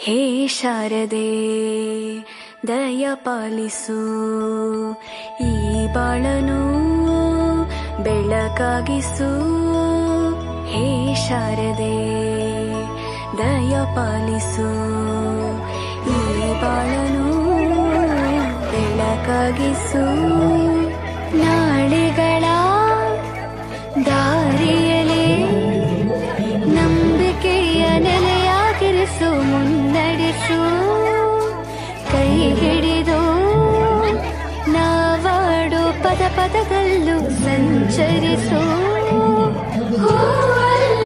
ಹೇ ಶಾರದೆ ದಯ ಪಾಲಿಸು, ಈ ಬಾಳನು ಬೆಳಕಾಗಿಸು. ಹೇ ಶಾರದೆ ದಯ ಪಾಲಿಸು, ಈ ಬಾಳನು ಬೆಳಕಾಗಿಸು. ನಾಳೆಗಳ ದಾರಿಯಲೇ ನಂಬಿಕೆಯ ನೆಲೆಯಾಗಿರಿಸು, ಮುನ್ನಡೆಸು. ಕೈ ಹಿಡಿದು ನಾವಾಡು ಪದ ಪದದಲ್ಲೂ ಸಂಚರಿಸು.